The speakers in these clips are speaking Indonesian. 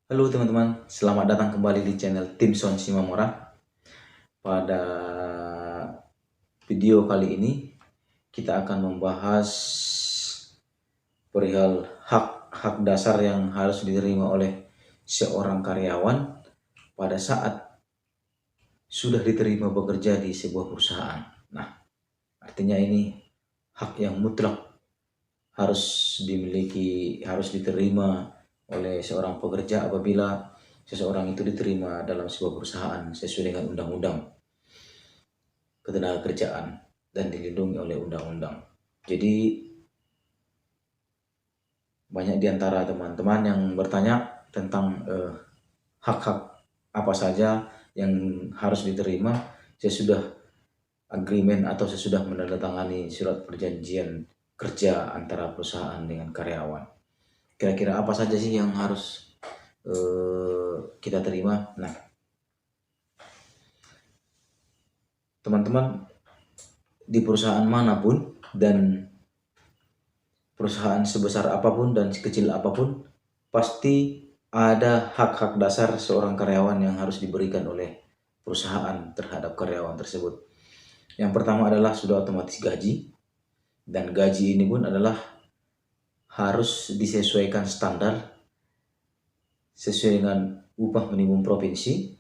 Halo teman-teman, selamat datang kembali di channel Tim Son Simamora. Pada video kali ini kita akan membahas perihal hak dasar yang harus diterima oleh seorang karyawan pada saat sudah diterima bekerja di sebuah perusahaan. Nah, artinya ini hak yang mutlak harus dimiliki, harus diterima oleh seorang pekerja apabila seseorang itu diterima dalam sebuah perusahaan sesuai dengan undang-undang ketenagakerjaan dan dilindungi oleh undang-undang. Jadi banyak di antara teman-teman yang bertanya tentang hak-hak apa saja yang harus diterima sesudah agreement atau sesudah menandatangani surat perjanjian kerja antara perusahaan dengan karyawan. Kira-kira apa saja sih yang harus kita terima? Nah, teman-teman di perusahaan manapun dan perusahaan sebesar apapun dan sekecil apapun pasti ada hak-hak dasar seorang karyawan yang harus diberikan oleh perusahaan terhadap karyawan tersebut. Yang pertama adalah sudah otomatis gaji, dan gaji ini pun adalah harus disesuaikan standar sesuai dengan upah minimum provinsi,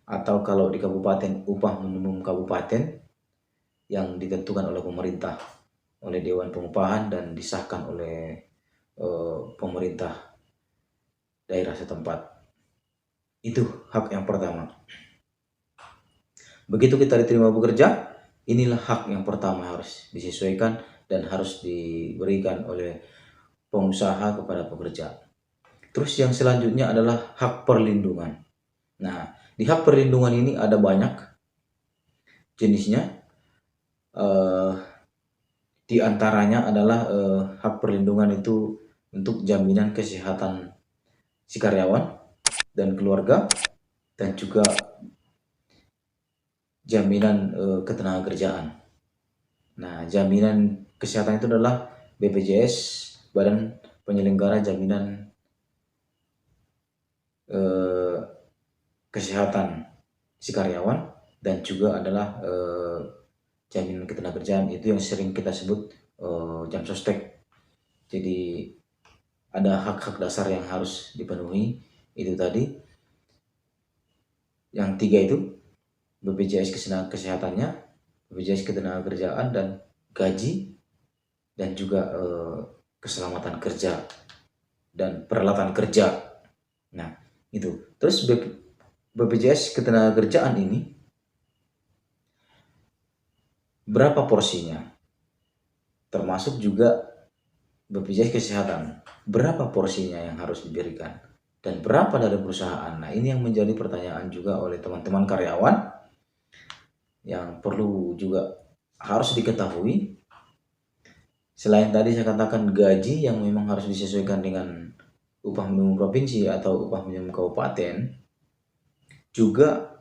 atau kalau di kabupaten upah minimum kabupaten yang ditentukan oleh pemerintah, oleh Dewan Pengupahan dan disahkan oleh pemerintah daerah setempat. Itu hak yang pertama. Begitu kita diterima bekerja, inilah hak yang pertama harus disesuaikan dan harus diberikan oleh pengusaha kepada pekerja. Terus yang selanjutnya adalah hak perlindungan. Nah, di hak perlindungan ini ada banyak jenisnya. Di antaranya adalah hak perlindungan itu untuk jaminan kesehatan si karyawan dan keluarga, dan juga jaminan ketenagakerjaan. Nah, jaminan kesehatan itu adalah BPJS, Badan Penyelenggara Jaminan Kesehatan si karyawan, dan juga adalah jaminan ketenagakerjaan itu yang sering kita sebut jam sostek. Jadi ada hak-hak dasar yang harus dipenuhi itu tadi. Yang tiga itu BPJS kesehatannya, BPJS ketenagakerjaan, dan gaji, dan juga keselamatan kerja dan peralatan kerja. Nah, itu. Terus BPJS ketenagakerjaan ini berapa porsinya? Termasuk juga BPJS kesehatan, berapa porsinya yang harus diberikan? Dan berapa dari perusahaan? Nah, ini yang menjadi pertanyaan juga oleh teman-teman karyawan yang perlu juga harus diketahui. Selain tadi saya katakan gaji yang memang harus disesuaikan dengan upah minimum provinsi atau upah minimum kabupaten, juga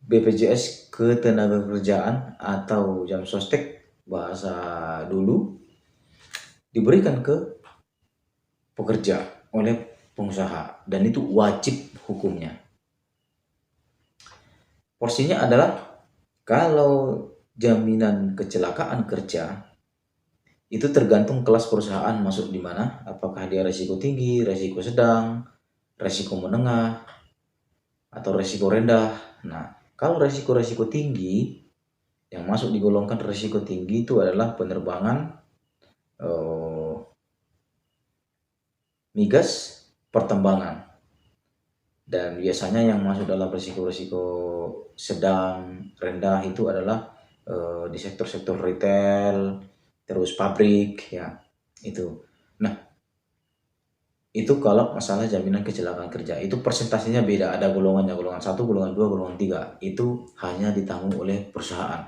BPJS ketenagakerjaan atau jam sostek bahasa dulu diberikan ke pekerja oleh pengusaha, dan itu wajib hukumnya. Porsinya adalah kalau jaminan kecelakaan kerja itu tergantung kelas perusahaan masuk di mana, apakah dia resiko tinggi, resiko sedang, resiko menengah, atau resiko rendah. Nah, kalau resiko-resiko tinggi yang masuk digolongkan resiko tinggi itu adalah penerbangan, migas, pertambangan. Dan biasanya yang masuk dalam resiko-resiko sedang, rendah itu adalah di sektor-sektor retail, terus pabrik, ya itu. Nah, itu kalau masalah jaminan kecelakaan kerja, itu persentasenya beda, ada golongannya, golongan 1, golongan 2, golongan 3, itu hanya ditanggung oleh perusahaan.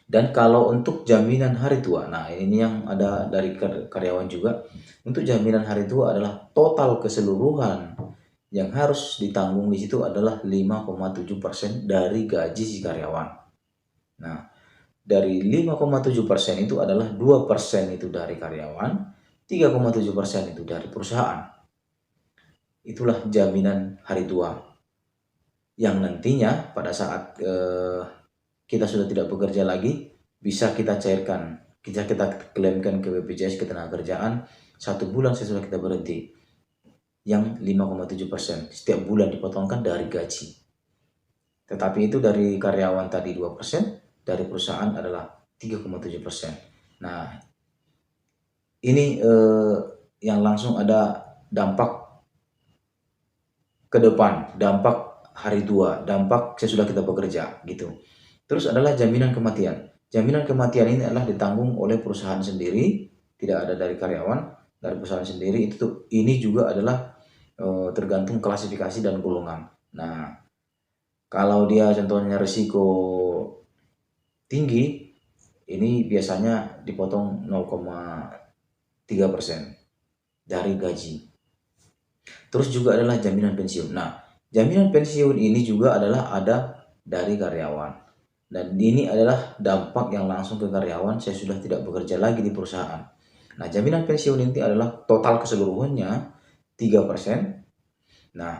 Dan kalau untuk jaminan hari tua, nah ini yang ada dari karyawan juga, untuk jaminan hari tua adalah total keseluruhan yang harus ditanggung di situ adalah 5,7% dari gaji si karyawan. Nah, dari 5,7% itu adalah 2% itu dari karyawan, 3,7% itu dari perusahaan. Itulah jaminan hari tua yang nantinya pada saat kita sudah tidak bekerja lagi bisa kita cairkan, kita klaimkan ke BPJS Ketenagakerjaan 1 bulan sesudah kita berhenti, yang 5,7% setiap bulan dipotongkan dari gaji. Tetapi itu dari karyawan tadi 2%, dari perusahaan adalah 3,7%. Nah, ini yang langsung ada dampak ke depan, dampak hari tua, dampak sesudah kita bekerja gitu. Terus adalah jaminan kematian. Jaminan kematian ini adalah ditanggung oleh perusahaan sendiri, tidak ada dari karyawan, dari perusahaan sendiri. Ini juga adalah tergantung klasifikasi dan golongan. Nah, kalau dia contohnya risiko tinggi, ini biasanya dipotong 0,3% dari gaji. Terus juga adalah jaminan pensiun. Nah, jaminan pensiun ini juga adalah ada dari karyawan. Dan ini adalah dampak yang langsung ke karyawan saya sudah tidak bekerja lagi di perusahaan. Nah, jaminan pensiun ini adalah total keseluruhannya 3%. Nah,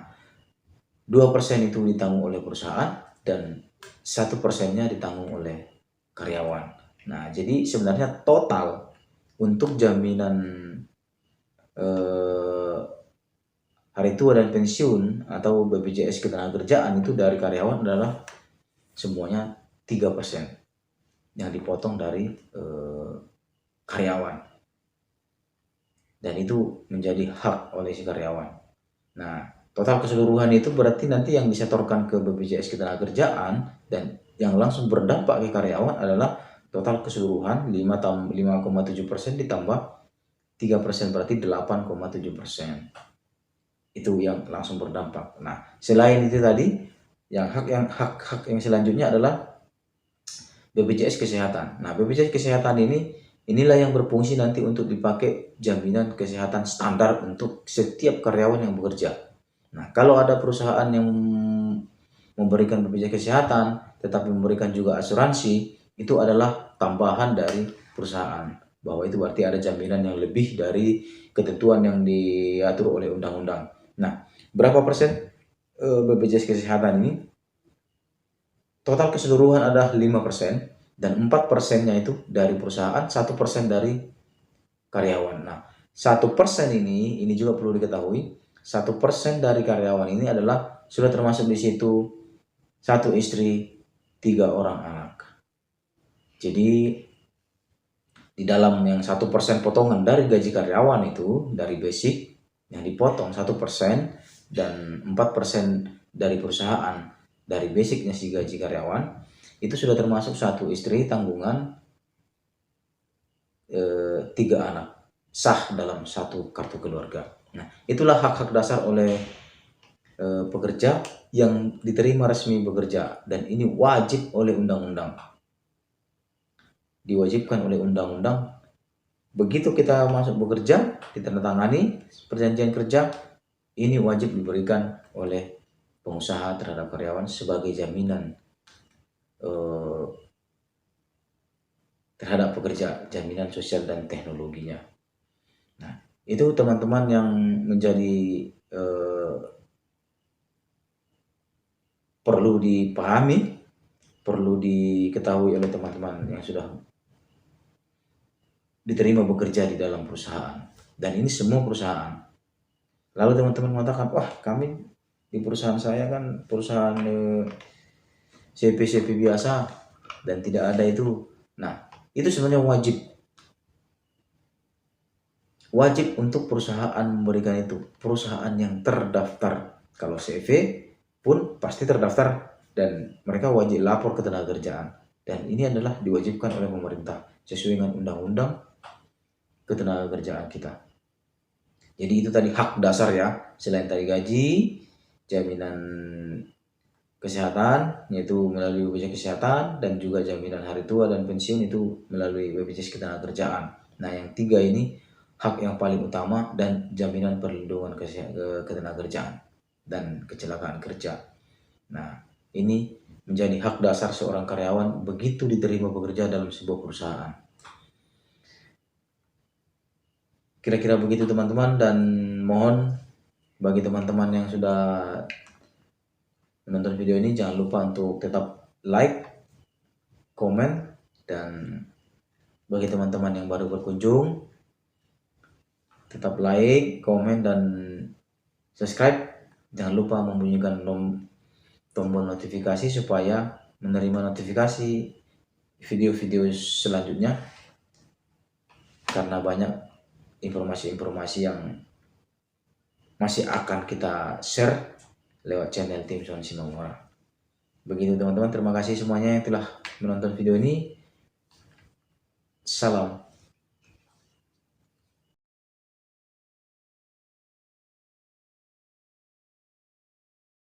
2% itu ditanggung oleh perusahaan dan 1%-nya ditanggung oleh karyawan. Nah, jadi sebenarnya total untuk jaminan hari tua dan pensiun atau BPJS Ketenagakerjaan itu dari karyawan adalah semuanya 3% yang dipotong dari karyawan. Dan itu menjadi hak oleh si karyawan. Nah, total keseluruhan itu berarti nanti yang disetorkan ke BPJS Ketenagakerjaan dan yang langsung berdampak ke karyawan adalah total keseluruhan 5,7% ditambah 3%, berarti 8,7%. Itu yang langsung berdampak. Nah, selain itu tadi, hak yang selanjutnya adalah BPJS Kesehatan. Nah, BPJS Kesehatan inilah yang berfungsi nanti untuk dipakai jaminan kesehatan standar untuk setiap karyawan yang bekerja. Nah, kalau ada perusahaan yang memberikan BPJS Kesehatan, tetapi memberikan juga asuransi, itu adalah tambahan dari perusahaan. Bahwa itu berarti ada jaminan yang lebih dari ketentuan yang diatur oleh undang-undang. Nah, berapa persen BPJS Kesehatan ini? Total keseluruhan adalah 5% dan 4%-nya itu dari perusahaan, 1% dari karyawan. Nah, 1% ini juga perlu diketahui, 1% dari karyawan ini adalah sudah termasuk di situ 1 istri, 3 orang anak. Jadi di dalam yang 1% potongan dari gaji karyawan itu, dari basic yang dipotong 1% dan 4% dari perusahaan dari basicnya si gaji karyawan, itu sudah termasuk 1 istri, tanggungan 3 anak, sah dalam 1 kartu keluarga. Nah, itulah hak-hak dasar oleh pekerja yang diterima resmi bekerja, dan ini wajib oleh undang-undang. Diwajibkan oleh undang-undang. Begitu kita masuk bekerja, ditandatangani perjanjian kerja, ini wajib diberikan oleh pengusaha terhadap karyawan sebagai jaminan terhadap pekerja, jaminan sosial dan teknologinya. Nah, itu teman-teman yang menjadi perlu dipahami, perlu diketahui oleh teman-teman yang sudah diterima bekerja di dalam perusahaan. Dan ini semua perusahaan. Lalu teman-teman mengatakan, wah kami di perusahaan saya kan perusahaan CP biasa dan tidak ada itu. Nah, itu sebenarnya wajib untuk perusahaan memberikan itu. Perusahaan yang terdaftar. Kalau CV pun pasti terdaftar dan mereka wajib lapor ke Ketenagakerjaan. Dan ini adalah diwajibkan oleh pemerintah sesuai dengan undang-undang Ketenagakerjaan kita. Jadi itu tadi hak dasar ya, selain tadi gaji, jaminan kesehatan yaitu melalui BPJS Kesehatan, dan juga jaminan hari tua dan pensiun itu melalui BPJS Ketenagakerjaan. Nah, yang 3 ini hak yang paling utama dan jaminan perlindungan ketenagakerjaan dan kecelakaan kerja. Nah, ini menjadi hak dasar seorang karyawan begitu diterima bekerja dalam sebuah perusahaan. Kira-kira begitu teman-teman, dan mohon bagi teman-teman yang sudah menonton video ini jangan lupa untuk tetap like, komen, dan bagi teman-teman yang baru berkunjung tetap like, komen, dan subscribe. Jangan lupa membunyikan tombol notifikasi supaya menerima notifikasi video-video selanjutnya, karena banyak informasi-informasi yang masih akan kita share lewat channel Tim Son Simamora. Begitu teman-teman, terima kasih semuanya yang telah menonton video ini. Salam.